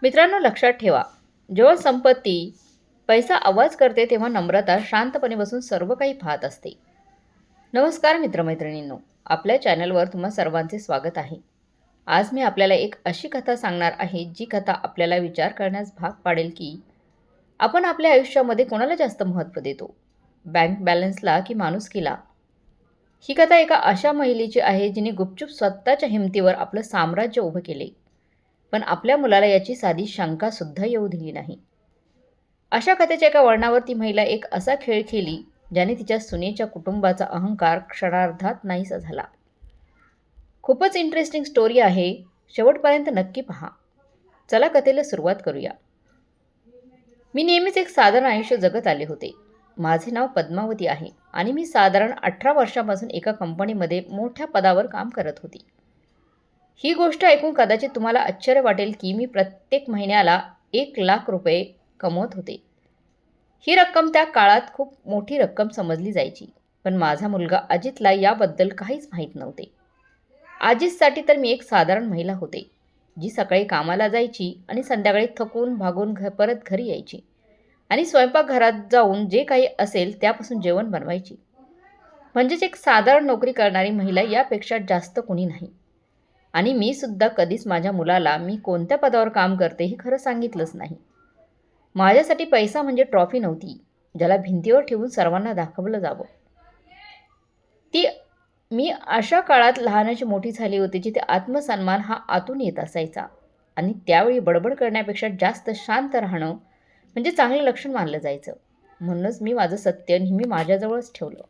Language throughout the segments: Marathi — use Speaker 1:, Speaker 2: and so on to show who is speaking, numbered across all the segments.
Speaker 1: मित्रांनो, लक्षात ठेवा, जेव्हा संपत्ती पैसा आवाज करते तेव्हा नम्रता शांतपणे बसून सर्व काही पाहत असते. नमस्कार मित्रमैत्रिणींनो, आपल्या चॅनलवर तुम्हा सर्वांचे स्वागत आहे. आज मी आपल्याला एक अशी कथा सांगणार आहे जी कथा आपल्याला विचार करण्यास भाग पाडेल की आपण आपल्या आयुष्यामध्ये कोणाला जास्त महत्त्व देतो, बँक बॅलन्सला की माणुसकीला. ही कथा एका अशा महिलेची आहे जिने गुपचूप स्वतःच्या हिमतीवर आपलं साम्राज्य उभं केले, पण आपल्या मुलाला याची साधी शंका सुद्धा येऊ दिली नाही. अशा कथेच्या एका वळणावर ती महिला एक असा खेळ खेळली ज्याने तिच्या सुनेच्या कुटुंबाचा अहंकार क्षणार्धात नाहीसा झाला. खूपच इंटरेस्टिंग स्टोरी आहे, शेवटपर्यंत नक्की पहा. चला कथेला सुरुवात करूया. मी नेहमीच एक साधारण आयुष्य जगत आले होते. माझे नाव पद्मावती आहे आणि मी साधारण 18 वर्षांपासून एका कंपनीमध्ये मोठ्या पदावर काम करत होती. ही गोष्ट ऐकून कदाचित तुम्हाला आश्चर्य वाटेल की मी प्रत्येक महिन्याला 1,00,000 रुपये कमवत होते. ही रक्कम त्या काळात खूप मोठी रक्कम समजली जायची, पण माझा मुलगा अजितला याबद्दल काहीच माहीत नव्हते. अजितसाठी तर मी एक साधारण महिला होते, जी सकाळी कामाला जायची आणि संध्याकाळी थकून भागून परत घरी यायची आणि स्वयंपाकघरात जाऊन जे काही असेल त्यापासून जेवण बनवायची. म्हणजेच एक साधारण नोकरी करणारी महिला यापेक्षा जास्त कोणी नाही. आणि मी सुद्धा कधीच माझ्या मुलाला मी कोणत्या पदावर काम करते हे खरं सांगितलंच नाही. माझ्यासाठी पैसा म्हणजे ट्रॉफी नव्हती, ज्याला भिंतीवर ठेवून सर्वांना दाखवलं जावं. ती मी अशा काळात लहानाची मोठी झाली होती जिथे आत्मसन्मान हा आतून येत असायचा आणि त्यावेळी बडबड करण्यापेक्षा जास्त शांत राहणं म्हणजे चांगलं लक्षण मानलं जायचं. म्हणूनच मी माझं सत्य नेहमी माझ्याजवळच ठेवलं.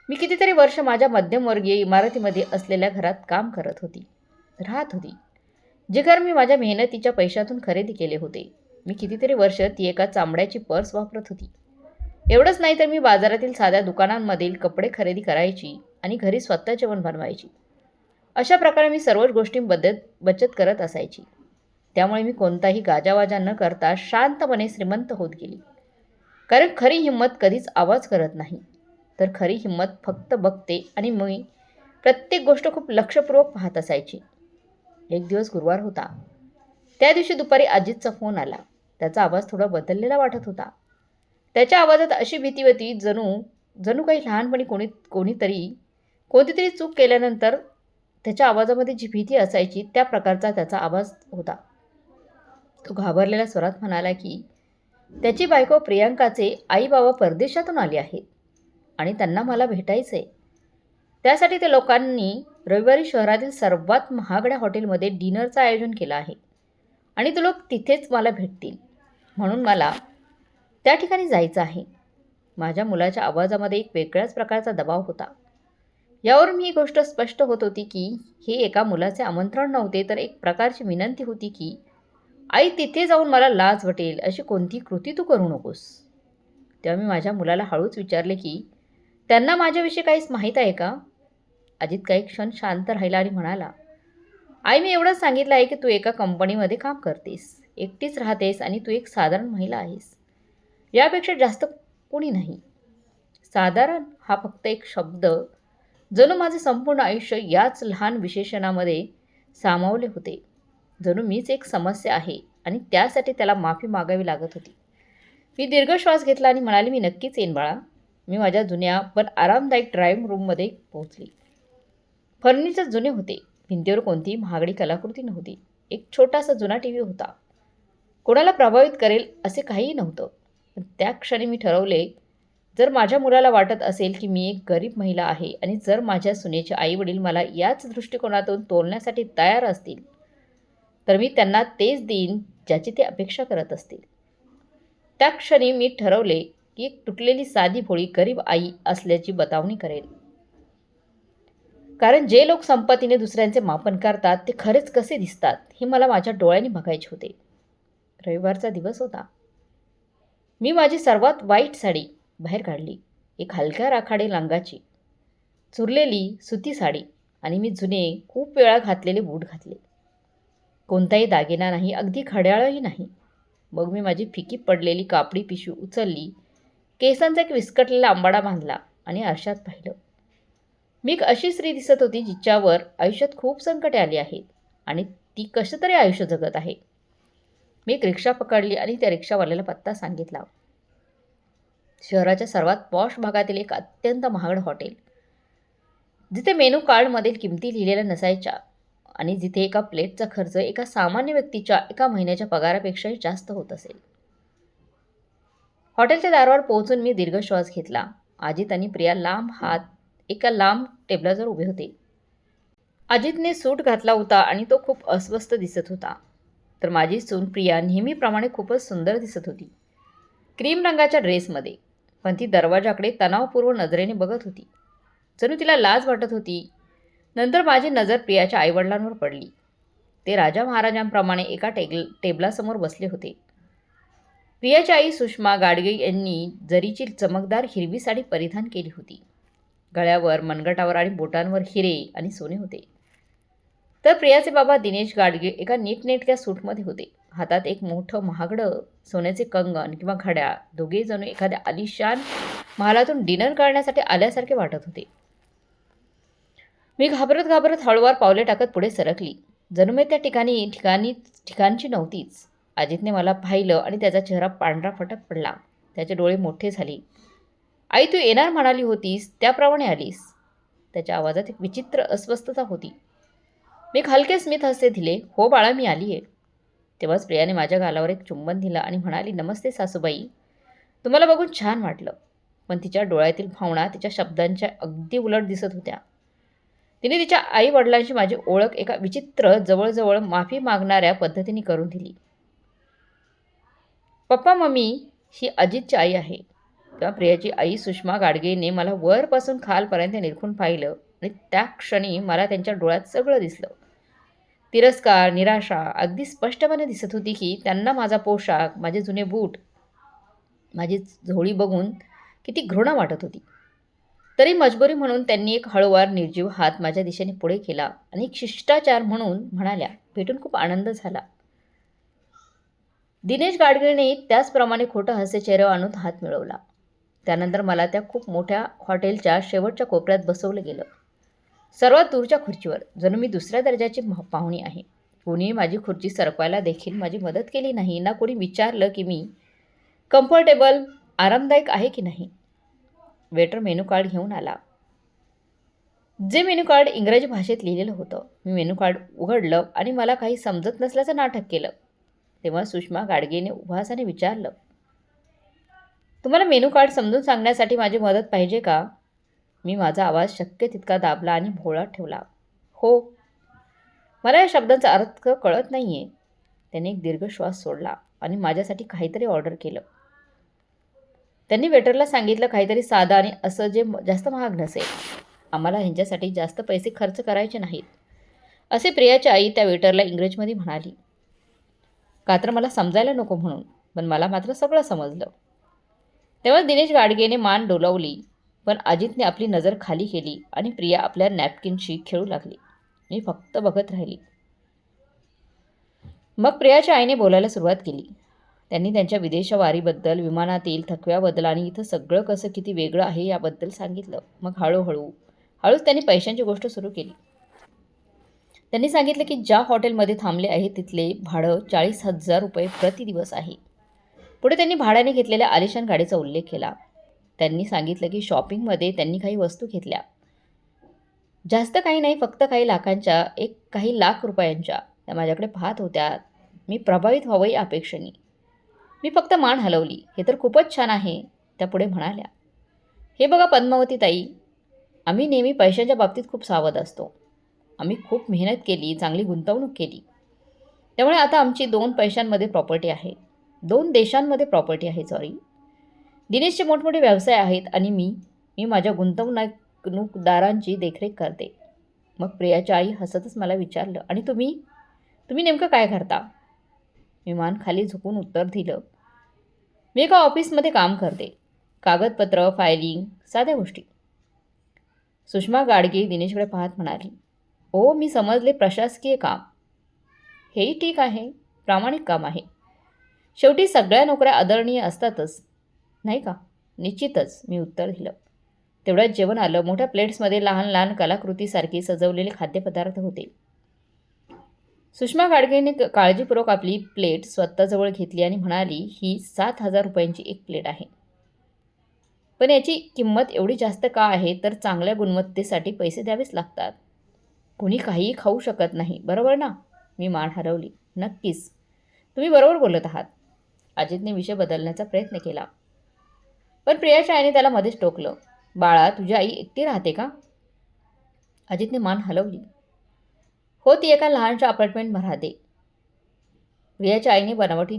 Speaker 1: मी कितीतरी वर्ष माझ्या मध्यमवर्गीय इमारतीमध्ये असलेल्या घरात काम राहत होती. जे घर मी माझ्या मेहनतीच्या पैशातून खरेदी केले होते. मी कितीतरी वर्ष ती एका चामड्याची पर्स वापरत होती. एवढंच नाही तर मी बाजारातील साध्या दुकानांमधील कपडे खरेदी करायची आणि घरी स्वतः जेवण बनवायची. अशा प्रकारे मी सर्वच गोष्टींबद्दल बचत करत असायची. त्यामुळे मी कोणताही गाजावाजा न करता शांतपणे श्रीमंत होत गेली. कारण खरी हिंमत कधीच आवाज करत नाही, तर खरी हिंमत फक्त बघते. आणि मी प्रत्येक गोष्ट खूप लक्षपूर्वक पाहत असायची. एक दिवस गुरुवार होता. त्या दिवशी दुपारी अजितचा फोन आला. त्याचा आवाज थोडा बदललेला वाटत होता. त्याच्या आवाजात अशी भीती होती जणू काही लहानपणी कोणतीतरी चूक केल्यानंतर त्याच्या आवाजामध्ये जी भीती असायची त्या प्रकारचा त्याचा आवाज होता. तो घाबरलेल्या स्वरात म्हणाला की त्याची बायको प्रियांकाचे आई बाबा परदेशातून आले आहेत आणि त्यांना मला भेटायचे. त्यासाठी ते लोकांनी रविवारी शहरातील सर्वात महागड्या हॉटेलमध्ये डिनरचं आयोजन केलं आहे आणि ते लोक तिथेच मला भेटतील, म्हणून मला त्या ठिकाणी जायचं आहे. माझ्या मुलाच्या आवाजामध्ये एक वेगळ्याच प्रकारचा दबाव होता. यावरून ही गोष्ट स्पष्ट होत होती की हे एका मुलाचे आमंत्रण नव्हते, तर एक प्रकारची विनंती होती की आई, तिथे जाऊन मला लाज वाटेल अशी कोणती कृती तू करू नकोस. तेव्हा मी माझ्या मुलाला हळूच विचारले की त्यांना माझ्याविषयी काहीच माहीत आहे का? अजित काही क्षण शांत राहिला आणि म्हणाला, आई, मी एवढंच सांगितलं आहे की तू एका कंपनीमध्ये काम करतेस, एकटीच राहतेस आणि तू एक साधारण महिला आहेस. यापेक्षा जास्त कोणी नाही. साधारण हा फक्त एक शब्द जणू माझे संपूर्ण आयुष्य याच लहान विशेषणामध्ये सामावले होते. जणू मीच एक समस्या आहे आणि त्यासाठी त्याला माफी मागावी लागत होती. मी दीर्घ श्वास घेतला आणि म्हणाले, मी नक्कीच येईन बाळा. मी माझ्या जुन्या पण आरामदायक ड्रायव्हिंग रूममध्ये पोहोचली. फर्निचर जुने होते. भिंतीवर कोणतीही महागडी कलाकृती नव्हती. एक छोटासा जुना टीव्ही होता. कोणाला प्रभावित करेल असे काहीही नव्हतं. पण त्या क्षणी मी ठरवले, जर माझ्या मुलाला वाटत असेल की मी एक गरीब महिला आहे आणि जर माझ्या सुनेचे आईवडील मला याच दृष्टिकोनातून तोलण्यासाठी तयार असतील, तर मी त्यांना तेच देईन ज्याची ते अपेक्षा करत असतील. त्या क्षणी मी ठरवले की एक तुटलेली साधी भोळी गरीब आई असल्याची बतावणी करेल. कारण जे लोक संपत्तीने दुसऱ्यांचे मापन करतात ते खरेच कसे दिसतात हे मला माझ्या डोळ्यांनी बघायचे होते. रविवारचा दिवस होता. मी माझी सर्वात वाईट साडी बाहेर काढली. एक हलक्या राखाडी रंगाची चुरलेली सुती साडी आणि मी जुने खूप वेळा घातलेले बूट घातले. कोणताही दागिना नाही, अगदी घड्याळही नाही. मग मी माझी फिकी पडलेली कापडी पिशवी उचलली, केसांचा एक विस्कटलेला आंबाडा बांधला आणि आरशात पाहिलं. मी एक अशी स्त्री दिसत होती जिच्यावर आयुष्यात खूप संकटे आली आहेत आणि ती कसं तरी आयुष्य जगत आहे. मी एक रिक्षा पकडली आणि त्या रिक्षावाल्याला पत्ता सांगितला. शहराच्या सर्वात पॉश भागातील एक अत्यंत महागडं हॉटेल, जिथे मेनू कार्डमधील किमती लिहिलेल्या नसायच्या आणि जिथे एका प्लेटचा खर्च एका सामान्य व्यक्तीच्या एका महिन्याच्या पगारापेक्षाही जास्त होत असेल. हॉटेलच्या दारावर पोहोचून मी दीर्घ श्वास घेतला. अजित आणि प्रिया एका लांब टेबलाजवळ उभे होते. अजितने सूट घातला होता आणि तो खूप अस्वस्थ दिसत होता. तर माझी सून प्रिया नेहमीप्रमाणे खूपच सुंदर दिसत होती, क्रीम रंगाच्या ड्रेसमध्ये. पण ती दरवाजाकडे तणावपूर्व नजरेने बघत होती, जणू तिला लाज वाटत होती. नंतर माझी नजर प्रियाच्या आईवडिलांवर पडली. ते राजा महाराजांप्रमाणे एका टेबलासमोर बसले होते. प्रियाची आई सुषमा गाडगे यांनी जरीची चमकदार हिरवी साडी परिधान केली होती. गळ्यावर, मनगटावर आणि बोटांवर हिरे आणि सोने होते. तर प्रियाचे बाबा दिनेश गाडगे एका नीटनेटक्या सूटमध्ये होते. हातात एक मोठं महागडं सोन्याचे कंगन किंवा घड्याळ. दोघे जणू एखाद्या आलिशान महालातून डिनर करण्यासाठी आल्यासारखे वाटत होते. मी घाबरत घाबरत हळूवार पावले टाकत पुढे सरकली, जणू मी त्या ठिकाणची नव्हतीच. अजितने मला पाहिलं आणि त्याचा चेहरा पांढरा फटक पडला. त्याचे डोळे मोठे झाले. आई, तू येणार म्हणाली होतीस त्याप्रमाणे आलीस. त्याच्या आवाजात एक विचित्र अस्वस्थता होती. मी हलके स्मित हास्य दिले. हो बाळा, मी आली आहे. तेव्हाच प्रियाने माझ्या गालावर एक चुंबन दिलं आणि म्हणाली, नमस्ते सासूबाई, तुम्हाला बघून छान वाटलं. पण तिच्या डोळ्यातील भावना तिच्या शब्दांच्या अगदी उलट दिसत होत्या. तिने तिच्या आई वडिलांशी माझी ओळख एका विचित्र, जवळजवळ माफी मागणाऱ्या पद्धतीने करून दिली. पप्पा, मम्मी ही अजितची आई आहे. तेव्हा प्रियाची आई सुषमा गाडगेने मला वरपासून खालपर्यंत निरखून पाहिलं आणि त्या क्षणी मला त्यांच्या डोळ्यात सगळं दिसलं. तिरस्कार, निराशा अगदी स्पष्टपणे दिसत होती की त्यांना माझा पोशाख, माझे जुने बूट, माझी झोळी बघून किती घृणा वाटत होती. तरी मजबुरी म्हणून त्यांनी एक हळूवार निर्जीव हात माझ्या दिशेने पुढे केला आणि एक शिष्टाचार म्हणून म्हणाल्या, भेटून खूप आनंद झाला. दिनेश गाडगेने त्याचप्रमाणे खोटं हास्य चेहऱ्यावर आणून हात मिळवला. त्यानंतर मला त्या खूप मोठ्या हॉटेलच्या शेवटच्या कोपऱ्यात बसवलं गेलं, सर्वात दूरच्या खुर्चीवर, जणू मी दुसऱ्या दर्जाची पाहुणी आहे. कोणीही माझी खुर्ची सरकवायला देखील माझी मदत केली नाही. ना कोणी विचारलं की मी कम्फर्टेबल, आरामदायक आहे की नाही. वेटर मेनू कार्ड घेऊन आला. जे मेनू कार्ड इंग्रजी भाषेत लिहिलेलं होतं. मी मेनू कार्ड उघडलं आणि मला काही समजत नसल्याचं नाटक केलं. तेव्हा सुषमा गाडगेने उभासाने विचारलं, तुम्हाला मेनू कार्ड समजून सांगण्यासाठी माझी मदत पाहिजे का? मी माझा आवाज शक्य तितका दाबला आणि भोळा ठेवला. हो, मला या शब्दांचा अर्थ कळत नाही आहे. त्याने एक दीर्घ श्वास सोडला आणि माझ्यासाठी काहीतरी ऑर्डर केलं. त्यांनी वेटरला सांगितलं, काहीतरी साधं आणि असं जे जास्त महाग नसेल. आम्हाला ह्यांच्यासाठी जास्त पैसे खर्च करायचे नाहीत, असे प्रियाची आई त्या वेटरला इंग्रजीमध्ये म्हणाली. का तर मला समजायला नको म्हणून, पण मला मात्र सगळं समजलं. तेव्हा दिनेश गाडगेने मान डोलावली, पण अजितने आपली नजर खाली केली आणि प्रिया आपल्या नॅपकिनशी खेळू लागली. मी फक्त बघत राहिली. मग प्रियाच्या आईने बोलायला सुरुवात केली. त्यांनी त्यांच्या विदेशवारीबद्दल, विमानातील थकव्याबद्दल आणि इथं सगळं कसं किती वेगळं आहे याबद्दल सांगितलं. मग हळूच त्यांनी पैशांची गोष्ट सुरू केली. त्यांनी सांगितलं की ज्या हॉटेलमध्ये थांबले आहे तिथले भाडं 40,000 रुपये प्रतिदिवस आहे. पुढे त्यांनी भाड्याने घेतलेल्या आलिशान गाडीचा उल्लेख केला. त्यांनी सांगितलं की शॉपिंगमध्ये त्यांनी काही वस्तू घेतल्या, जास्त काही नाही, फक्त काही लाख रुपयांच्या. त्या माझ्याकडे पाहत होत्या. मी प्रभावित व्हावं या अपेक्षेने. मी फक्त मान हलवली. हे तर खूपच छान आहे, त्या पुढे म्हणाल्या. हे बघा पद्मावती ताई, आम्ही नेहमी पैशांच्या बाबतीत खूप सावध असतो. आम्ही खूप मेहनत केली, चांगली गुंतवणूक केली. त्यामुळे आता आमची 2 पैशांमध्ये प्रॉपर्टी आहे, 2 देशांमध्ये प्रॉपर्टी आहे. दिनेशचे मोठमोठे व्यवसाय आहेत आणि मी माझ्या गुंतवणूकदारांची देखरेख करते. मग प्रियाच्या आई हसतच मला विचारलं, आणि तुम्ही नेमकं काय करता? मी मान खाली झुकून उत्तर दिलं, मी एका ऑफिसमध्ये काम करते. कागदपत्र, फायलिंग, साध्या गोष्टी. सुषमा गाडगे दिनेशकडे पाहत म्हणाली, ओ, मी समजले, प्रशासकीय काम. हेही ठीक आहे, प्रामाणिक काम आहे. शेवटी सगळ्या नोकऱ्या आदरणीय असतातच, नाही का? निश्चितच, मी उत्तर दिलं. तेवढ्यात जेवण आलं. मोठ्या प्लेट्समध्ये लहान लहान कलाकृतीसारखी सजवलेले खाद्यपदार्थ होते. सुषमा गाडगेने काळजीपूर्वक आपली प्लेट स्वतःजवळ घेतली आणि म्हणाली, ही 7,000 रुपयांची एक प्लेट आहे. पण याची किंमत एवढी जास्त का आहे? तर चांगल्या गुणवत्तेसाठी पैसे द्यावेच लागतात. कुणी काहीही खाऊ शकत नाही, बरोबर ना? मी मान हलवली. नक्कीच. तुम्ही बरोबर बोलत आहात. अजितने विषय बदलण्याचा प्रयत्न केला. पण प्रियाच्या आईने त्याला मध्येच टोकलं. बाळा, तुझी आई एकटी राहते का? अजितने मान हलवली. हो, ती एका लहानशा अपार्टमेंटमध्ये राहते. प्रियाच्या आईने बनावटी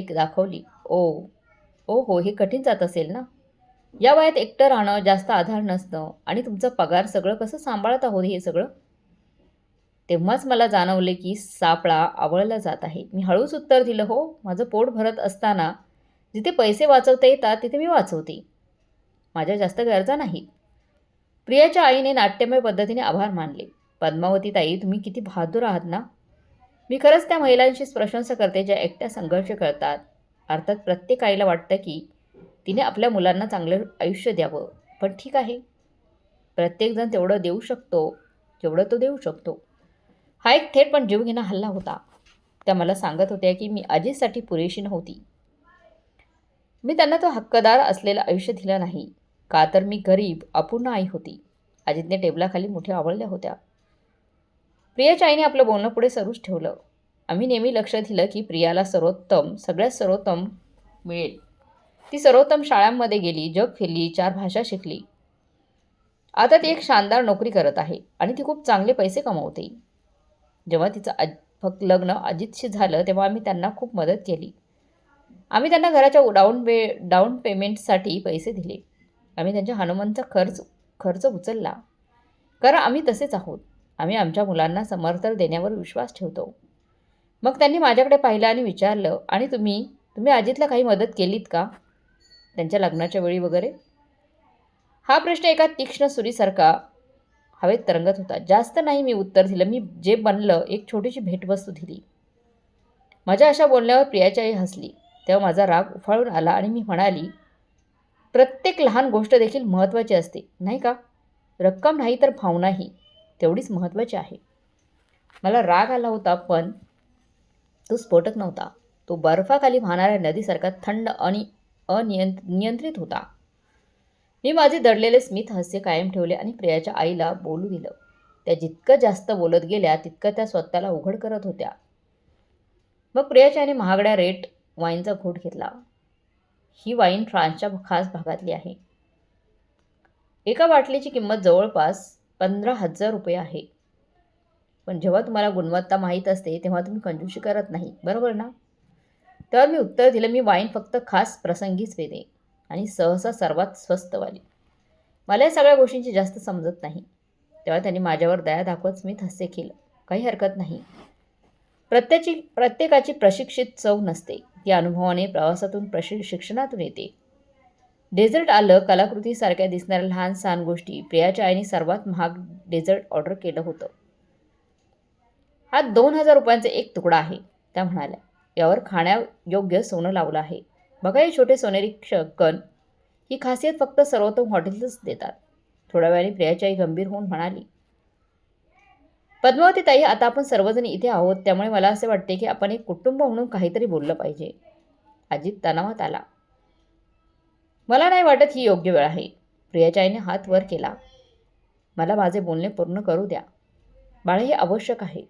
Speaker 1: दाखवली. ओ हो, हे कठीण जात असेल ना? या वयात एकटं राहणं, जास्त आधार नसणं आणि तुमचा पगार सगळं कसं सांभाळत आहोत हे सगळं? तेव्हाच मला जाणवले की सापळा आवळला जात आहे. मी हळूच उत्तर दिलं, हो, माझं पोट भरत असताना जिथे पैसे वाचवता येतात तिथे मी वाचवते. माझ्या जास्त गरजा नाहीत. प्रियाच्या आईने नाट्यमय पद्धतीने आभार मानले. पद्मावती ताई, तुम्ही किती बहादूर आहात ना? मी खरंच त्या महिलांची प्रशंसा करते ज्या एकट्या संघर्ष करतात. अर्थात प्रत्येक आईला वाटतं की तिने आपल्या मुलांना चांगलं आयुष्य द्यावं. पण ठीक आहे, प्रत्येकजण तेवढं देऊ शकतो जेवढं तो देऊ शकतो. हा एक थेट पण जीवघेणा हल्ला होता. त्या मला सांगत होत्या की मी अजितसाठी पुरेशी नव्हती. मी त्यांना तो हक्कदार असलेलं आयुष्य दिलं नाही. का तर मी गरीब, अपूर्ण आई होती. अजितने टेबलाखाली मुठ्या आवळल्या होत्या. प्रियाच्या आईने आपलं बोलणं पुढे सुरूच ठेवलं. आम्ही नेहमी लक्ष दिलं की प्रियाला सगळ्यात सर्वोत्तम मिळेल. ती सर्वोत्तम शाळांमध्ये गेली, जग फिरली, 4 भाषा शिकली. आता ती एक शानदार नोकरी करत आहे आणि ती खूप चांगले पैसे कमवते. जेव्हा तिचं फक्त लग्न अजितशी झालं तेव्हा आम्ही त्यांना खूप मदत केली. आम्ही त्यांना घराच्या डाऊन पेमेंटसाठी पैसे दिले. आम्ही त्यांच्या हनुमानचा खर्च उचलला. कारण आम्ही तसेच आहोत. आम्ही आमच्या मुलांना समर्थन देण्यावर विश्वास ठेवतो. मग त्यांनी माझ्याकडे पाहिलं आणि विचारलं, आणि तुम्ही अजितला काही मदत केलीत का? त्यांच्या लग्नाच्या वेळी वगैरे? हा प्रश्न एका तीक्ष्ण सुरीसारखा हवेत तरंगत होता. जास्त नाही, मी उत्तर दिलं. मी जे बनलं एक छोटीशी भेटवस्तू दिली. माझ्या अशा बोलण्यावर प्रियाची आई हसली. तेव्हा माझा राग उफाळून आला आणि मी म्हणाली, प्रत्येक लहान गोष्ट देखील महत्त्वाची असते, नाही का? रक्कम नाही तर भावनाही तेवढीच महत्त्वाची आहे. मला राग आला होता, पण तो स्फोटक नव्हता. तो बर्फाखाली वाहणाऱ्या नदीसारखा थंड आणि नियंत्रित होता. मी माझे दडलेले स्मित हास्य कायम ठेवले आणि प्रियाच्या आईला बोलू दिलं. त्या जितकं जास्त बोलत गेल्या तितकं त्या स्वतःला उघड करत होत्या. मग प्रियाच्या आईने महागड्या रेड वाईनचा घोट घेतला. ही वाईन फ्रान्सच्या खास भागातली आहे. एका बाटलीची किंमत जवळपास 15,000 रुपये आहे. पण जेव्हा तुम्हाला गुणवत्ता माहीत असते तेव्हा तुम्ही कंजूसी करत नाही, बरोबर ना? तर मी उत्तर दिलं, मी वाईन फक्त खास प्रसंगीच पिते आणि सहसा सर्वात स्वस्तवाली. मला या सगळ्या गोष्टींची जास्त समजत नाही. तेव्हा त्यांनी माझ्यावर दया दाखवत स्मित हास्य केलं. काही हरकत नाही. प्रत्येकाची प्रशिक्षित चव नसते. ती अनुभवाने, प्रवासातून, शिक्षणातून येते. डेझर्ट आलं. कलाकृतीसारख्या दिसणाऱ्या लहान सहान गोष्टी. प्रियाच्या आईने सर्वात महाग डेझर्ट ऑर्डर केलं होतं. हा 2,000 रुपयांचा एक तुकडा आहे, त्या म्हणाल्या. यावर खाण्यायोग्य सोनं लावलं आहे. बघा, हे छोटे सोनेरी कण. ही खासियत फक्त सर्वोत्तम हॉटेल्सच देतात. थोड्या वेळाने प्रियाची आई गंभीर होऊन म्हणाली, पद्मावती ताई, आता आपण सर्वजण इथे आहोत, त्यामुळे मला असे वाटते की आपण एक कुटुंब म्हणून काहीतरी बोललं पाहिजे. अजित तणावात आला. मला नाही वाटत ही योग्य वेळ आहे. प्रियाच्या आईने हात वर केला. मला माझे बोलणे पूर्ण करू द्या. बाळा, हे आवश्यक आहे.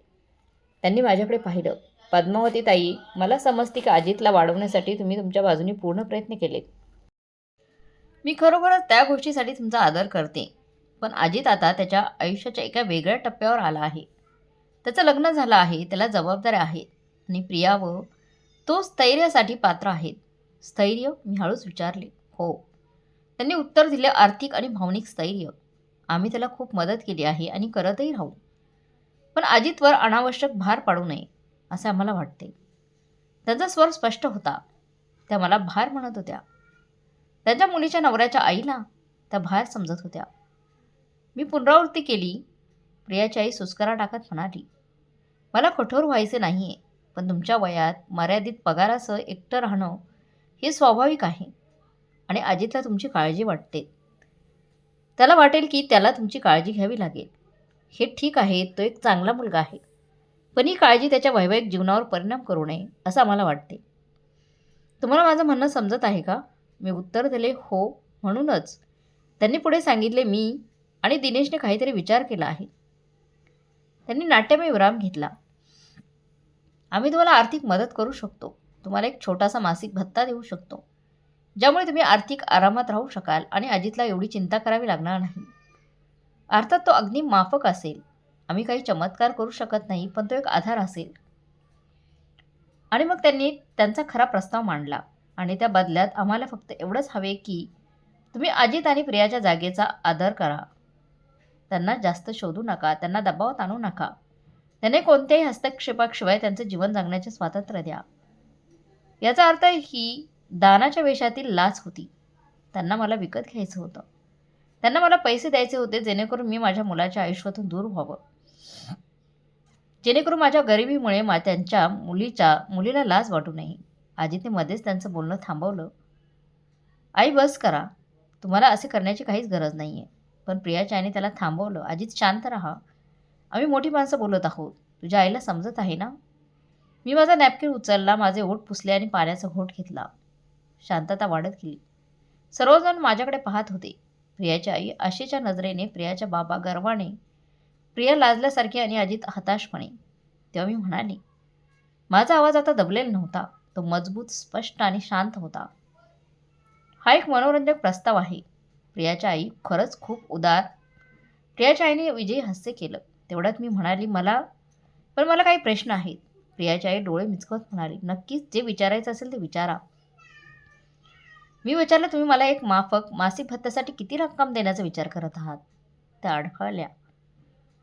Speaker 1: त्यांनी माझ्याकडे पाहिलं. पद्मावती ताई, मला समजते की अजितला वाढवण्यासाठी तुम्ही तुमच्या बाजूने पूर्ण प्रयत्न केलेत. मी खरोखरच त्या गोष्टीसाठी तुमचा आदर करते. पण अजित आता त्याच्या आयुष्याच्या एका वेगळ्या टप्प्यावर आला आहे. त्याचं लग्न झालं आहे, त्याला जबाबदाऱ्या आहेत आणि प्रिया व तो स्थैर्यासाठी पात्र आहेत. स्थैर्य? मी हळूच विचारले. हो. त्यांनी उत्तर दिले, आर्थिक आणि भावनिक स्थैर्य. आम्ही त्याला खूप मदत केली आहे आणि करतही राहू. पण अजितवर अनावश्यक भार पाडू नये असे आम्हाला वाटते. त्यांचा स्वर स्पष्ट होता. त्या मला भार म्हणत होत्या. त्यांच्या मुलीच्या नवऱ्याच्या आईला त्या भार समजत होत्या. मी पुनरावृत्ती केली. प्रियाची आई सुस्कारा टाकत म्हणाली, मला कठोर व्हायचे नाहीये, पण तुमच्या वयात मर्यादित पगारासह एकटं राहणं हे स्वाभाविक आहे आणि अजितला तुमची काळजी वाटते. त्याला वाटेल की त्याला तुमची काळजी घ्यावी लागेल. हे ठीक आहे, तो एक चांगला मुलगा आहे. पण ही काळजी त्याच्या वैवाहिक जीवनावर परिणाम करू नये असं आम्हाला वाटते. तुम्हाला माझं म्हणणं समजत आहे का? मी उत्तर दिले हो. म्हणूनच त्यांनी पुढे सांगितले, मी आणि दिनेशने काहीतरी विचार केला आहे. त्यांनी नाट्यमय विराम घेतला. आम्ही तुम्हाला आर्थिक मदत करू शकतो. तुम्हाला एक छोटासा मासिक भत्ता देऊ शकतो, ज्यामुळे तुम्ही आर्थिक आरामात राहू शकाल आणि अजितला एवढी चिंता करावी लागणार नाही. अर्थात तो अगदी माफक असेल. आम्ही काही चमत्कार करू शकत नाही, पण तो एक आधार असेल. आणि मग त्यांनी त्यांचा खरा प्रस्ताव मांडला आणि त्या बदल्यात आम्हाला फक्त एवढंच हवे की तुम्ही अजित आणि प्रियाच्या जागेचा आदर करा. त्यांना जास्त शोधू नका, त्यांना दबावात आणू नका. त्याने कोणत्याही हस्तक्षेपाशिवाय त्यांचं जीवन जगण्याचे स्वातंत्र्य द्या. याचा अर्थ ही दानाच्या वेशातील लाच होती. त्यांना मला विकत घ्यायचं होतं. त्यांना मला पैसे द्यायचे होते जेणेकरून मी माझ्या मुलाच्या आयुष्यातून दूर व्हावं, जेणेकरून माझ्या गरिबीमुळे त्यांच्या मुलीला लाज वाटू नये. अजितने मध्येच त्यांचं बोलणं थांबवलं. आई बस करा, तुम्हाला असे करण्याची काहीच गरज नाही आहे. पण प्रियाच्या आईने त्याला थांबवलं. अजित शांत राहा, आम्ही मोठी माणसं बोलत आहोत. तुझ्या आईला समजत आहे ना? मी माझा नॅपकिन उचलला, माझे ओठ पुसले आणि पाण्याचा घोट घेतला. शांतता वाढत गेली. सर्वजण माझ्याकडे पाहत होते. प्रियाची आई आशेच्या नजरेने, प्रियाच्या बाबा गर्वाने, प्रिया लाजल्यासारखी आणि अजित हताशपणे. तेव्हा मी म्हणाले, माझा आवाज आता दबलेला नव्हता. तो मजबूत, स्पष्ट आणि शांत होता. हा एक मनोरंजक प्रस्ताव आहे. प्रियाच्या आई खरंच खूप उदार. प्रियाच्या आईने विजयी हास्य केलं. तेवढ्यात मी म्हणाली, पण मला काही प्रश्न आहेत. प्रियाची आई डोळे मिचकत म्हणाली, नक्कीच, जे विचारायचं असेल ते विचारा. मी विचारलं, तुम्ही मला एक मासिक भत्त्यासाठी किती रक्कम देण्याचा विचार करत आहात? त्या अडखळल्या.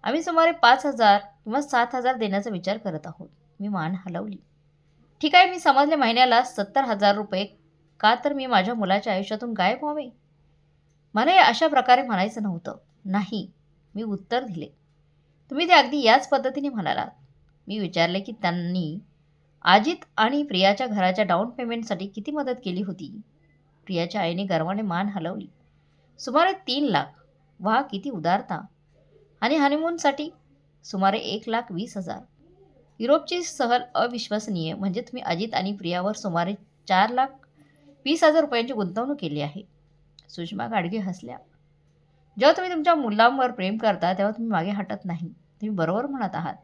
Speaker 1: आम्ही सुमारे 5,000 किंवा 7,000 देण्याचा विचार करत आहोत. मी मान हलवली. ठीक आहे, मी समजले, महिन्याला 70,000 रुपये. का तर मी माझ्या मुलाच्या आयुष्यातून गायब व्हावे? मला हे अशा प्रकारे म्हणायचं नव्हतं. नाही, मी उत्तर दिले. तुम्ही ते अगदी याच पद्धतीने म्हणालात. मी विचारले की त्यांनी अजित आणि प्रियाच्या घराच्या डाऊन पेमेंटसाठी किती मदत केली होती? प्रियाच्या आईने गर्वाने मान हलवली. सुमारे 3 लाख. वा, किती उदारता. आणि हनीमूनसाठी सुमारे 1,20,000. युरोपची सहल अविश्वसनीय. म्हणजे तुम्ही अजित आणि प्रियावर सुमारे 4,20,000 रुपयांची गुंतवणूक केली आहे. सुषमा गाडगे हसल्या. जेव्हा तुम्ही तुमच्या मुलांवर प्रेम करता तेव्हा तुम्ही मागे हटत नाही. तुम्ही बरोबर म्हणत आहात.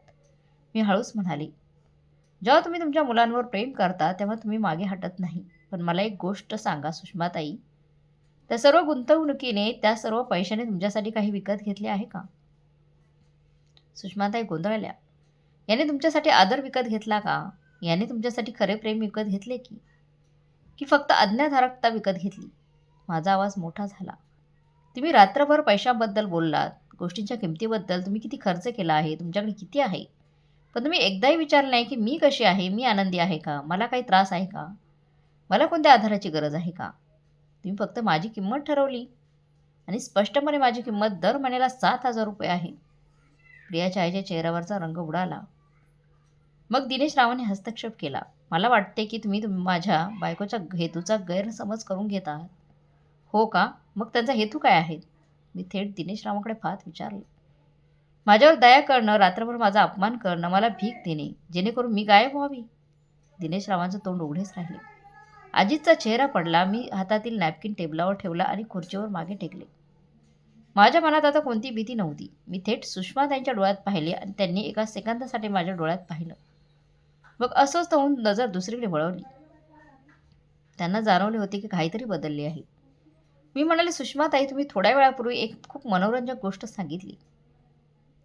Speaker 1: मी हळूच म्हणाले, जेव्हा तुम्ही तुमच्या मुलांवर प्रेम करता तेव्हा तुम्ही मागे हटत नाही. पण मला एक गोष्ट सांगा सुषमाताई, त्या सर्व गुंतवणुकीने, त्या सर्व पैशाने तुमच्यासाठी काही विकत घेतले आहे का? सुषमाताई गोंधळल्या. याने तुमच्यासाठी आदर विकत घेतला का? याने तुमच्यासाठी खरे प्रेम विकत घेतले की फक्त आज्ञाधारकता विकत घेतली? माझा आवाज मोठा झाला. तुम्ही रात्रभर पैशाबद्दल बोललात, गोष्टींच्या किमतीबद्दल, तुम्ही किती खर्च केला आहे, तुमच्याकडे किती आहे. पण तुम्ही एकदाही विचारलं नाही की मी कशी आहे, मी आनंदी आहे का, मला काही त्रास आहे का, मला कोणत्या आधाराची गरज आहे का? तुम्ही फक्त माझी किंमत ठरवली आणि स्पष्टपणे माझी किंमत दर महिन्याला 7,000 रुपये आहे. प्रियाच्या आईच्या चेहऱ्यावरचा रंग उडाला. मग दिनेश रावाने हस्तक्षेप केला. मला वाटते की तुम्ही माझ्या बायकोच्या हेतूचा गैरसमज करून घेत आहात. हो का? मग त्यांचा हेतू काय आहे? मी थेट दिनेश रावांकडे पाहत विचारले. माझ्यावर दया करणं, रात्रभर माझा अपमान करणं, मला भीक देणे, जेणेकरून मी गायब व्हावी. दिनेश रावांचं तोंड उघडेच राहिले. अजितचा चेहरा पडला. मी हातातील नॅपकिन टेबलावर ठेवला आणि खुर्चीवर मागे टेकले. माझ्या मनात आता कोणती भीती नव्हती. मी थेट सुषमा त्यांच्या डोळ्यात पाहिले आणि त्यांनी एका सेकंदासाठी माझ्या डोळ्यात पाहिलं. मग अस्वस्थ होऊन नजर दुसरीकडे वळवली. त्यांना जाणवले होते की काहीतरी बदलले आहे. मी म्हणाले, सुषमाताई, तुम्ही थोड्या वेळापूर्वी एक खूप मनोरंजक गोष्ट सांगितली.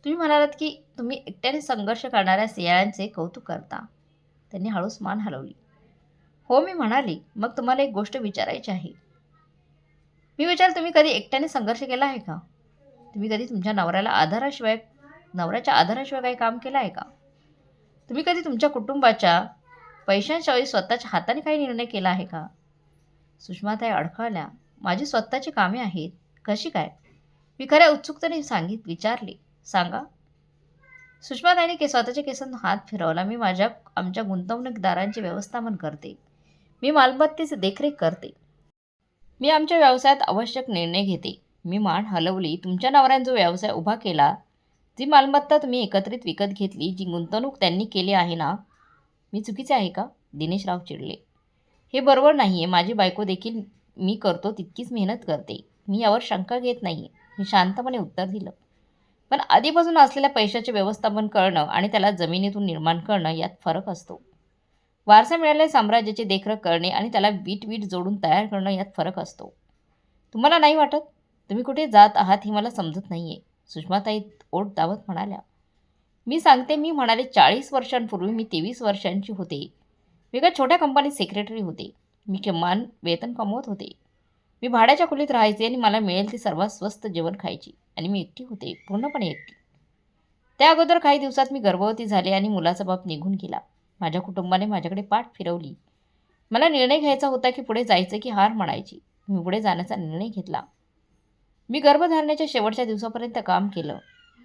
Speaker 1: तुम्ही म्हणालात की तुम्ही एकट्याने संघर्ष करणाऱ्या स्त्रियांचे कौतुक करता. त्यांनी हळूच मान हलवली. हो, मी म्हणाले. मग तुम्हाला एक गोष्ट विचारायची आहे. मी विचारले, तुम्ही कधी एकट्याने संघर्ष केला आहे का? तुम्ही कधी तुमच्या नवऱ्याच्या आधाराशिवाय काही काम केलं आहे का? तुम्ही कधी तुमच्या कुटुंबाच्या पैशांशिवाय स्वतःच्या हाताने काही निर्णय केला आहे का? सुषमाताई अडखळल्या. माझी स्वतःची कामे आहेत. कशी काय? मी खऱ्या उत्सुकतेने विचारले. सांगा. सुषमाताईने स्वतःच्या केसांना हात फिरवला. मी आमच्या गुंतवणूकदारांचे व्यवस्थापन करते. मी मालमत्तेची देखरेख करते. मी आमच्या व्यवसायात आवश्यक निर्णय घेते. मी मान हलवली. तुमच्या नवऱ्याने जो व्यवसाय उभा केला जी मालमत्ता तुम्ही एकत्रित विकत घेतली, जी गुंतवणूक त्यांनी केली आहे ना, मी चुकीचे आहे का? दिनेशराव चिडले. हे बरोबर नाही आहे. माझी बायको देखील मी करतो तितकीच मेहनत करते. मी यावर शंका घेत नाही. मी शांतपणे उत्तर दिलं. पण आधीपासून असलेल्या पैशाचे व्यवस्थापन करणं आणि त्याला जमिनीतून निर्माण करणं यात फरक असतो. वारसा मिळालेल्या साम्राज्याची देखरेख करणे आणि त्याला वीट जोडून तयार करणं यात फरक असतो. तुम्हाला नाही वाटत? तुम्ही कुठे जात आहात हे मला समजत नाहीये. सुषमाताई ओठ दाबत म्हणाल्या. मी सांगते, मी म्हणाले 40 वर्षांपूर्वी मी 23 वर्षांची होते. मी एका छोट्या कंपनीत सेक्रेटरी होते. मी किमान वेतन कमवत होते. मी भाड्याच्या खोलीत राहायचे आणि मला मिळेल ते सर्वात स्वस्त जेवण खायची. आणि मी एकटी होते, पूर्णपणे एकटी. त्या अगोदर काही दिवसात मी गर्भवती झाले आणि मुलाचा बाप निघून गेला. माझ्या कुटुंबाने माझ्याकडे पाठ फिरवली. मला निर्णय घ्यायचा होता की पुढे जायचं की हार म्हणायची. मी पुढे जाण्याचा निर्णय घेतला. मी गर्भधारणेच्या शेवटच्या दिवसापर्यंत काम केलं.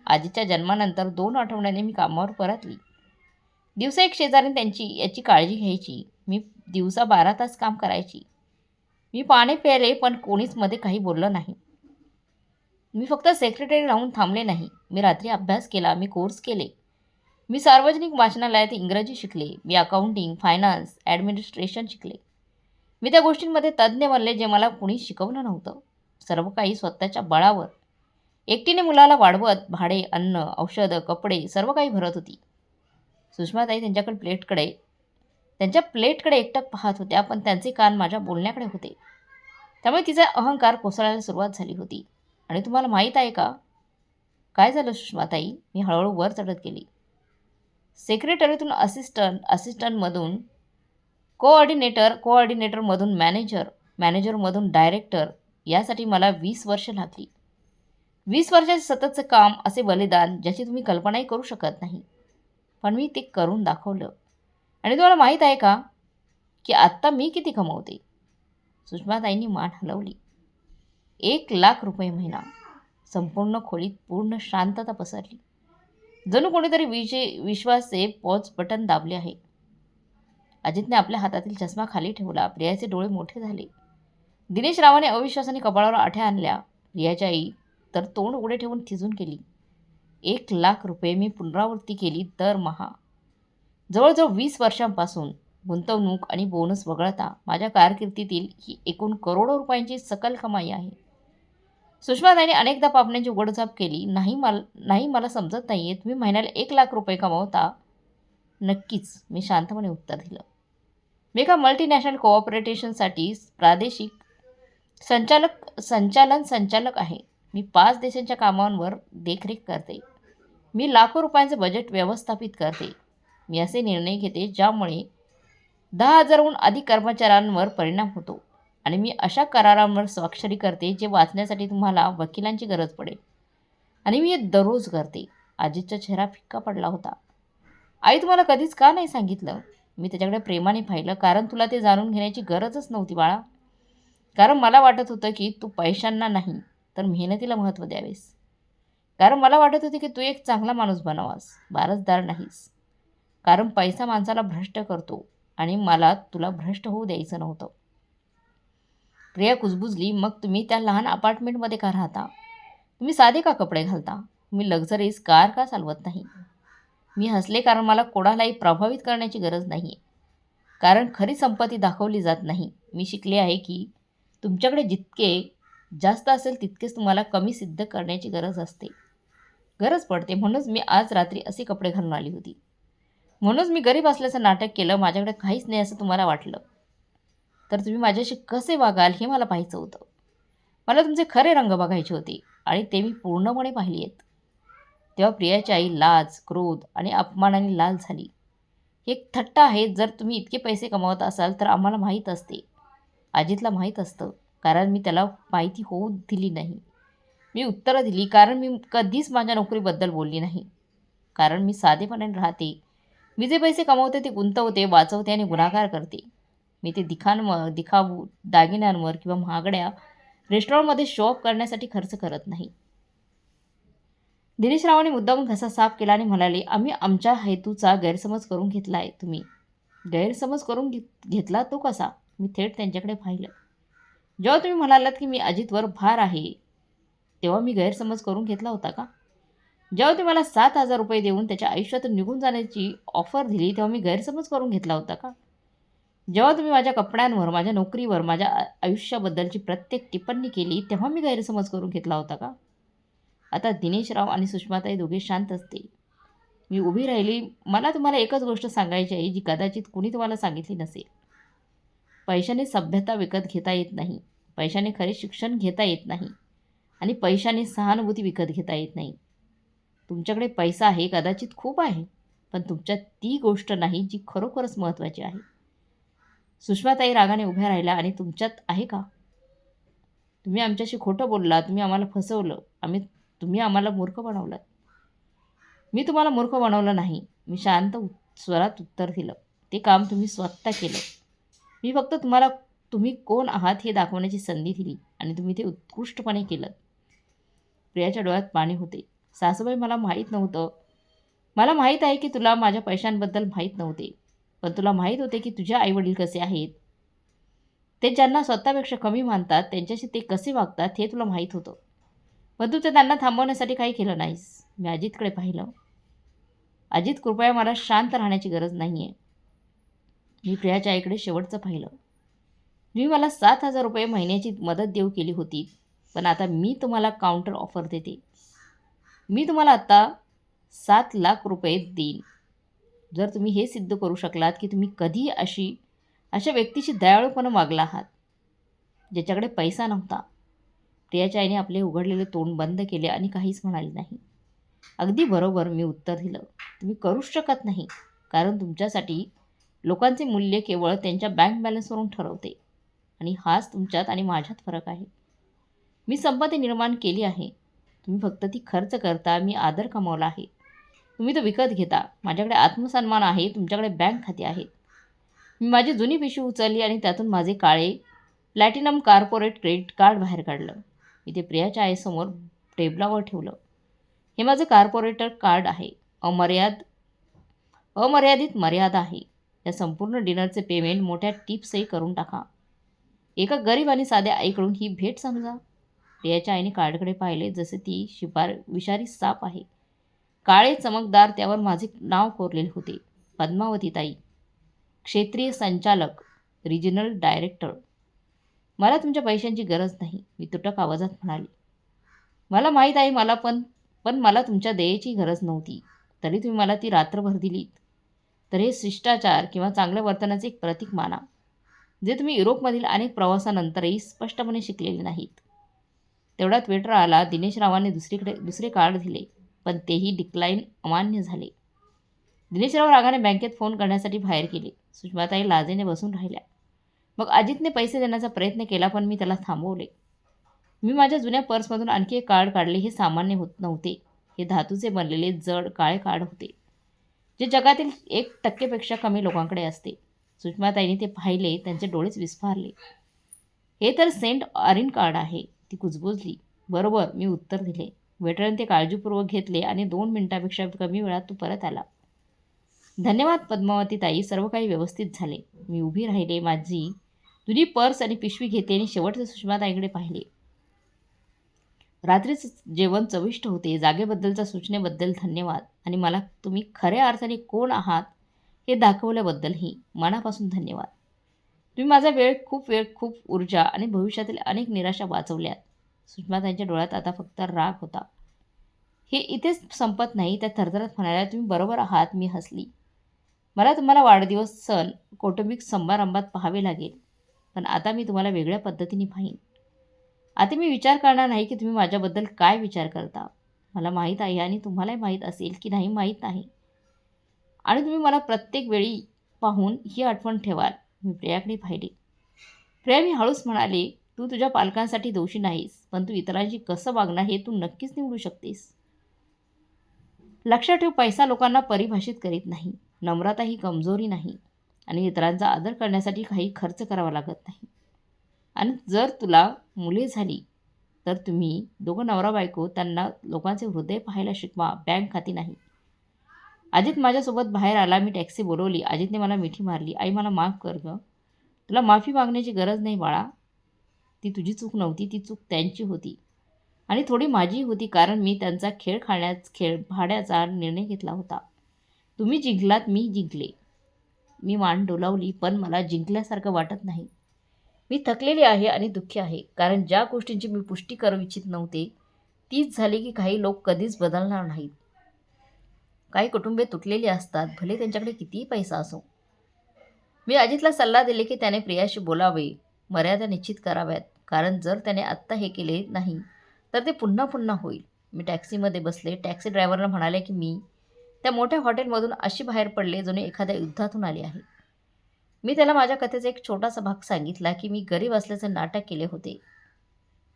Speaker 1: आजीच्या जन्मानंतर 2 आठवड्याने मी कामावर परतली. दिवसा एक शेजारीने त्यांची याची काळजी घ्यायची. मी दिवसा 12 तास काम करायची. मी पाणी प्यायले पण कोणीच मध्ये काही बोललं नाही. मी फक्त सेक्रेटरी राहून थांबले नाही. मी रात्री अभ्यास केला. मी कोर्स केले. मी सार्वजनिक वाचनालयात इंग्रजी शिकले. मी अकाउंटिंग, फायनान्स, ॲडमिनिस्ट्रेशन शिकले. मी त्या गोष्टींमध्ये तज्ज्ञ बनले जे मला कुणी शिकवलं नव्हतं. सर्व काही स्वतःच्या बळावर. एकटीने मुलाला वाढवत भाडे, अन्न, औषधं, कपडे सर्व काही भरत होती. सुषमाताई त्यांच्या प्लेटकडे एकटक पाहत होत्या, पण त्यांचे कान माझ्या बोलण्याकडे होते. त्यामुळे तिचा अहंकार कोसळायला सुरुवात झाली होती. आणि तुम्हाला माहीत आहे का काय झालं सुषमाताई? मी हळूहळू वर चढत गेली. सेक्रेटरीतून असिस्टंटमधून कोऑर्डिनेटरमधून मॅनेजरमधून डायरेक्टर यासाठी मला 20 वर्ष लागली. 20 वर्षाचे सततचं काम, असे बलिदान ज्याची तुम्ही कल्पनाही करू शकत नाही. पण मी ते करून दाखवलं. आणि तुम्हाला माहीत आहे का की आत्ता मी किती कमवते? सुषमाताईंनी मान हलवली. 1,00,000 रुपये महिना. संपूर्ण खोलीत पूर्ण शांतता पसरली. जणू कोणीतरी विश्वासचे पॉज बटन दाबले आहे. अजितने आपल्या हातातील चष्मा खाली ठेवला. प्रियाचे डोळे मोठे झाले. दिनेशरावाने अविश्वासाने कपाळावर आठ्या आणल्या. प्रियाची आई तर तोंड उघडे ठेवून थिजून गेली. 1,00,000 रुपये मी पुनरावृत्ती केली दरमहा. जवळजवळ 20 वर्षांपासून गुंतवणूक आणि बोनस वगळता माझ्या कारकिर्दीतील ही एकूण करोडो रुपयांची सकल कमाई आहे. सुषमाताईने अनेकदा पापण्यांची उघडझाप केली. नाही मला समजत नाहीये. तुम्ही महिन्याला 1,00,000 रुपये कमावता? नक्कीच, मी शांतपणे उत्तर दिलं. मी एका मल्टीनॅशनल कोऑपरेटिव्हसाठी प्रादेशिक संचालक आहे. मी 5 देशांच्या कामांवर देखरेख करते. मी लाखो रुपयांचे बजेट व्यवस्थापित करते. मी असे निर्णय घेते ज्यामुळे 10,000हून अधिक कर्मचाऱ्यांवर परिणाम होतो. आणि मी अशा करारांवर स्वाक्षरी करते जे वाचण्यासाठी तुम्हाला वकिलांची गरज पडेल. आणि मी हे दररोज करते. अजितचा चेहरा फिक्का पडला होता. आई, तुम्हाला कधीच का नाही सांगितलं? मी त्याच्याकडे प्रेमाने पाहिलं. कारण तुला ते जाणून घेण्याची गरजच नव्हती बाळा. कारण मला वाटत होतं की तू पैशांना नाही तर मेहनतीला महत्त्व द्यावेस. कारण मला वाटत होते की तू एक चांगला माणूस बनावास, वारसदार नाहीस. कारण पैसा माणसाला भ्रष्ट करतो आणि मला तुला भ्रष्ट होऊ द्यायचं नव्हतं. प्रिया कुजबुजली. मग तुम्ही त्या लहान अपार्टमेंटमध्ये का राहता? तुम्ही साधे का कपडे घालता? तुम्ही लक्झरीज कार का चालवत नाही? मी हसले. कारण मला कोणालाही प्रभावित करण्याची गरज नाही. कारण खरी संपत्ती दाखवली जात नाही. मी शिकले आहे की तुमच्याकडे जितके जास्त असेल तितकेच तुम्हाला कमी सिद्ध करण्याची गरज पडते. म्हणूनच मी आज रात्री असे कपडे घालून आली होती. म्हणूनच मी गरीब असल्याचं नाटक केलं. माझ्याकडे काहीच नाही असं तुम्हाला वाटलं तर तुम्ही माझ्याशी कसे वागाल हे मला पाहायचं होतं. मला तुमचे खरे रंग बघायचे होते आणि ते मी पूर्णपणे पाहिली आहेत. तेव्हा प्रियाची आई लाज, क्रोध आणि अपमानाने लाल झाली. ही एक थट्टा आहे. जर तुम्ही इतके पैसे कमावत असाल तर आम्हाला माहीत असते. अजितला माहीत असतं. कारण मी त्याला माहिती होऊ दिली नाही. मी उत्तरं दिली. कारण मी कधीच माझ्या नोकरीबद्दल बोलली नाही. कारण मी साधेपणाने राहते. मी जे पैसे कमवते ते गुंतवते, वाचवते आणि गुणाकार करते. मी ते दिखाऊ दागिन्यांवर किंवा महागड्या रेस्टॉरंटमध्ये शो ऑफ करण्यासाठी खर्च करत नाही. दिनेशरावांनी मुद्दामून घसा साफ केला आणि म्हणाले, आम्ही आमच्या हेतूचा गैरसमज करून घेतला आहे. तुम्ही गैरसमज करून घेतला तो कसा? मी थेट त्यांच्याकडे पाहिलं. जेव्हा तुम्ही म्हणालात की मी अजितवर भार आहे तेव्हा मी गैरसमज करून घेतला होता का? जेव्हा तुम्ही मला 7,000 रुपये देऊन त्याच्या आयुष्यातून निघून जाण्याची ऑफर दिली, तेव्हा मी गैरसमज करून घेतला होता का? जेव्हा तुम्ही माझ्या कपड्यांवर, माझ्या नोकरीवर, माझ्या आयुष्याबद्दलची प्रत्येक टिप्पणी केली, तेव्हा मी गैरसमज करून घेतला होता का? आता दिनेशराव आणि सुषमाताई दोघे शांत असतील. मी उभी राहिली. मला तुम्हाला एकच गोष्ट सांगायची आहे, जी कदाचित कुणी तुम्हाला सांगितली नसेल. पैशाने सभ्यता विकत घेता येत नाही. पैशाने खरे शिक्षण घेता येत नाही. आणि पैशाने सहानुभूती विकत घेता येत नाही. तुमच्याकडे पैसा आहे, कदाचित खूप आहे, पण तुमच्यात ती गोष्ट नाही जी खरोखरच महत्त्वाची आहे. सुषमाताई रागाने उभ्या राहिल्या. आणि तुमच्यात आहे का? तुम्ही आमच्याशी खोटं बोललात, तुम्ही आम्हाला फसवलं, तुम्ही आम्हाला मूर्ख बनवलं. मी तुम्हाला मूर्ख बनवलं नाही. मी शांत स्वरात उत्तर दिलं. ते काम तुम्ही स्वतः केलं. मी फक्त तुम्हाला तुम्ही कोण आहात हे दाखवण्याची संधी दिली आणि तुम्ही ते उत्कृष्टपणे केलं. प्रियाच्या डोळ्यात पाणी होते. सासूबाई, मला माहीत नव्हतं. मला माहीत आहे की तुला माझ्या पैशांबद्दल माहीत नव्हते. पण तुला माहीत होते की तुझे आईवडील कसे आहेत. ते ज्यांना स्वतःपेक्षा कमी मानतात त्यांच्याशी ते कसे वागतात हे तुला माहीत होतं. पण तू ते त्यांना थांबवण्यासाठी काही केलं नाहीस. मी अजितकडे पाहिलं. अजित, कृपया मला शांत राहण्याची गरज नाही आहे. मी प्रियाच्या आईकडे शेवटचं पाहिलं. तुम्ही मला 7,000 रुपये महिन्याची मदत देऊ केली होती. पण आता मी तुम्हाला काउंटर ऑफर देते. मी तुम्हाला आता 7,00,000 रुपये देईन. जर तुम्ही हे सिद्ध करू शकलात की तुम्ही कधी अशा व्यक्तीशी दयाळूपणे वागला आहात ज्याच्याकडे पैसा नव्हता. प्रियाच्या आईने आपले उघडलेले तोंड बंद केले आणि काहीच म्हणाले नाही. अगदी बरोबर, मी उत्तर दिलं. तुम्ही करूच शकत नाही, कारण तुमच्यासाठी लोकांचे मूल्य केवळ त्यांच्या बँक बॅलन्सवरून ठरवते. आणि हाच तुमच्यात आणि माझ्यात फरक आहे. मी संपत्ती निर्माण केली आहे. तुम्ही फक्त ती खर्च करता. मी आदर कमावला आहे. तुम्ही तो विकत घेता. माझ्याकडे आत्मसन्मान आहे. तुमच्याकडे बँक खाते आहेत. मी माझी जुनी पिशवी उचलली आणि त्यातून माझे काळे प्लॅटिनम कॉर्पोरेट क्रेडिट कार्ड बाहेर काढलं. मी ते प्रियाच्या आईसमोर टेबलावर ठेवलं. हे माझं कॉर्पोरेटर कार्ड आहे. अमर्यादित मर्यादा आहे. या संपूर्ण डिनरचे पेमेंट मोठ्या टिप्सही करून टाका. एका गरीब आणि साध्या आईकडून ही भेट समजा. प्रियाच्या आईने कार्डकडे पाहिले जसे ती विषारी साप आहे. काळे चमकदार त्यावर माझे नाव कोरलेले होते. पद्मावती ताई, क्षेत्रीय संचालक, रिजनल डायरेक्टर. मला तुमच्या पैशांची गरज नाही, मी तुटक आवाजात म्हणाले. मला माहीत आहे, पण मला तुमच्या दयेची गरज नव्हती. तरी तुम्ही मला ती रात्रभर दिलीत. तर हे शिष्टाचार किंवा चांगल्या वर्तनाचे एक प्रतीक माना, जे तुम्ही युरोपमधील अनेक प्रवासानंतरही स्पष्टपणे शिकलेले नाहीत. तेवढ्यात वेटर आला. दिनेशरावांनी दुसरे कार्ड दिले, पण तेही डिक्लाईन अमान्य झाले. दिनेशराव रागाने बँकेत फोन करण्यासाठी बाहेर गेले. सुषमाताई लाजेने बसून राहिल्या. मग अजितने पैसे देण्याचा प्रयत्न केला, पण मी त्याला थांबवले. मी माझ्या जुन्या पर्समधून आणखी एक कार्ड काढले. हे सामान्य होत नव्हते. हे धातूचे बनलेले जड काळे कार्ड होते, जे जगातील 1% कमी लोकांकडे असते. सुषमाताईंनी ते पाहिले. त्यांचे डोळेच विस्फारले. हे तर सेंट ऑरिन कार्ड आहे. ती कुजबुजली. बरोबर, मी उत्तर दिले. वेटरने ते काळजीपूर्वक घेतले आणि 2 मिनिटांपेक्षा कमी वेळात तो परत आला. धन्यवाद पद्मावती ताई, सर्व काही व्यवस्थित झाले. मी उभी राहिले. माझी जुनी पर्स आणि पिशवी घेतली आणि शेवटचे सुषमाताईंकडे पाहिले. रात्रीचे जेवण चविष्ट होते. जागेबद्दलच्या सूचनेबद्दल धन्यवाद. आणि मला तुम्ही खऱ्या अर्थाने कोण आहात हे दाखवल्याबद्दलही मनापासून धन्यवाद. तुम्ही माझा खूप ऊर्जा आणि भविष्यातील अनेक निराशा वाचवल्यात. सुषमाताईंच्या डोळ्यात आता फक्त राग होता. हे इथेच संपत नाही. त्या थरथरत म्हणाल्या, तुम्ही बरोबर आहात. मी हसली. मला तुम्हाला वाढदिवस, सण, कौटुंबिक समारंभात पाहावे लागेल. पण आता मी तुम्हाला वेगळ्या पद्धतीने पाहीन. आता मी विचार करणार नाही की तुम्ही माझ्याबद्दल काय विचार करता. मला माहीत आहे आणि तुम्हालाही माहीत असेल की नाही माहीत नाही. आणि तुम्ही मला प्रत्येक वेळी पाहून ही आठवण ठेवाल. मी प्रियाकडे पाहिले. प्रिया, मी हळूच म्हणाले, तू तुझ्या पालकांसाठी दोषी नाहीस, पण तू इतरांशी कसं वागणार हे तू नक्कीच निवडू शकतेस. लक्षात ठेव, पैसा लोकांना परिभाषित करीत नाही. नम्रता ही कमजोरी नाही. आणि इतरांचा आदर करण्यासाठी काही खर्च करावा लागत नाही. आणि जर तुला मुले झाली तर तुम्ही दोघं नवरा बायको त्यांना लोकांचे हृदय पाहायला शिकवा, बँक खाती नाही. अजित माझ्यासोबत बाहेर आला. मी टॅक्सी बोलवली. अजितने मला मिठी मारली. आई, मला माफ कर गं. तुला माफी मागण्याची गरज नाही बाळा. ती तुझी चूक नव्हती, ती चूक त्यांची होती. आणि थोडी माझी होती, कारण मी त्यांचा खेळ भाड्याचा निर्णय घेतला होता. तुम्ही जिंकलात, मी जिंकले. मी मान डोलावली, पण मला जिंकल्यासारखं वाटत नाही. मी थकलेली आहे आणि दुःखी आहे, कारण ज्या गोष्टींची मी पुष्टी करू इच्छित नव्हते तीच झाली की काही लोक कधीच बदलणार नाहीत. काही कुटुंबे तुटलेली असतात, भले त्यांच्याकडे कितीही पैसा असो. मी अजितला सल्ला दिले की त्याने प्रियाशी बोलावे, मर्यादा निश्चित कराव्यात, कारण जर त्याने आत्ता हे केले नाही तर ते पुन्हा पुन्हा होईल. मी टॅक्सीमध्ये बसले. टॅक्सी ड्रायव्हरला म्हणाले की मी त्या मोठ्या हॉटेलमधून अशी बाहेर पडले जणू एखाद्या युद्धातून आली आहे. मी त्याला माझ्या कथेचा एक छोटासा भाग सांगितला की मी गरीब असल्याचे नाटक केले होते.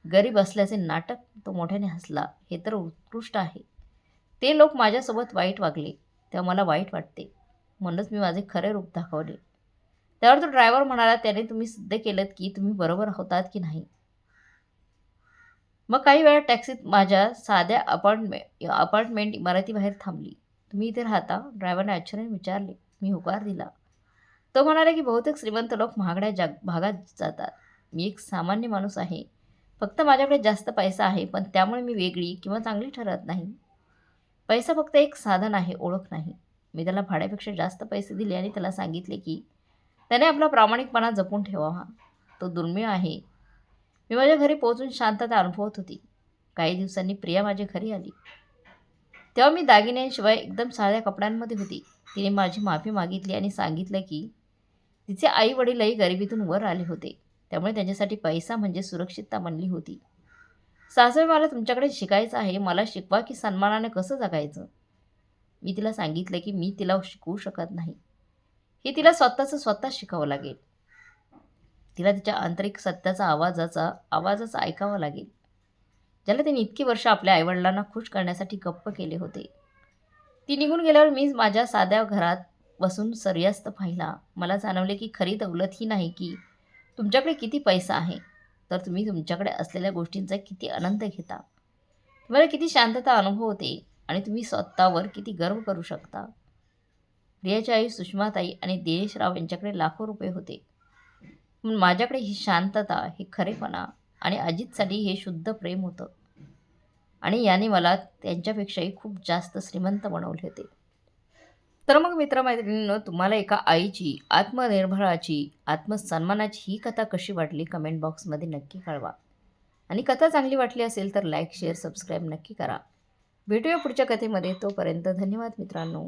Speaker 1: गरीब असल्याचे नाटक? तो मोठ्याने हसला. हे तर उत्कृष्ट आहे. ते लोक माझ्यासोबत वाईट वागले तेव्हा मला वाईट वाटते, म्हणूनच मी माझे खरे रूप दाखवले. त्यावर तो ड्रायव्हर म्हणाला, त्याने तुम्ही सिद्ध केलं की तुम्ही बरोबर होतात की नाही. मग काही वेळा टॅक्सीत माझ्या साध्या अपार्टमेंट इमारतीबाहेर थांबली. तुम्ही इथे राहता? ड्रायव्हरने आश्चर्याने विचारले. मी होकार दिला. तो म्हणाला की बहुतेक श्रीमंत लोक महागड्या भागात जातात. मी एक सामान्य माणूस आहे. फक्त माझ्याकडे जास्त पैसा आहे, पण त्यामुळे मी वेगळी किंवा चांगली ठरत नाही. पैसा फक्त एक साधन आहे, ओळख नाही. मी त्याला भाड्यापेक्षा जास्त पैसे दिले आणि त्याला सांगितले की त्याने आपला प्रामाणिकपणा जपून ठेवावा. तो दुर्मिळ आहे. मी माझ्या घरी पोहोचून शांतता अनुभवत होती. काही दिवसांनी प्रिया माझ्या घरी आली. तेव्हा मी दागिन्यांशिवाय एकदम साध्या कपड्यांमध्ये होती. तिने माझी माफी मागितली आणि सांगितलं की तिचे आई वडीलही गरिबीतून वर आले होते, त्यामुळे त्यांच्यासाठी पैसा म्हणजे सुरक्षितता बनली होती. सासरे, मला तुमच्याकडे शिकायचं आहे. मला शिकवा की सन्मानाने कसं जगायचं. मी तिला सांगितलं की मी तिला शिकवू शकत नाही. हे तिला स्वतः शिकावं लागेल. तिला तिच्या आंतरिक सत्याचा आवाजाचा ऐकावा लागेल, ज्याला तिने इतकी वर्ष आपल्या आईवडिलांना खुश करण्यासाठी गप्प केले होते. ती निघून गेल्यावर मी माझ्या साध्या घरात बसून सूर्यास्त पाहिला. मला जाणवले की खरी दौलत ही नाही की तुमच्याकडे किती पैसा आहे, तर तुम्ही तुमच्याकडे असलेल्या गोष्टींचा किती आनंद घेता. तुम्हाला किती शांतता अनुभवते आणि तुम्ही स्वतःवर किती गर्व करू शकता. प्रियाची आई सुषमाताई आणि दिनेशराव यांच्याकडे लाखो रुपये होते, पण माझ्याकडे ही शांतता, हे खरेपणा आणि अजितसाठी हे शुद्ध प्रेम होतं. आणि याने मला त्यांच्यापेक्षाही खूप जास्त श्रीमंत बनवले होते. तर मग मित्रमैत्रिणींनो, तुम्हाला एका आईची, आत्मनिर्भराची, आत्मसन्मानाची ही कथा कशी वाटली कमेंट बॉक्समध्ये नक्की कळवा. आणि कथा चांगली वाटली असेल तर लाईक, शेअर, सबस्क्राईब नक्की करा. भेटूया पुढच्या कथेमध्ये. तोपर्यंत धन्यवाद मित्रांनो.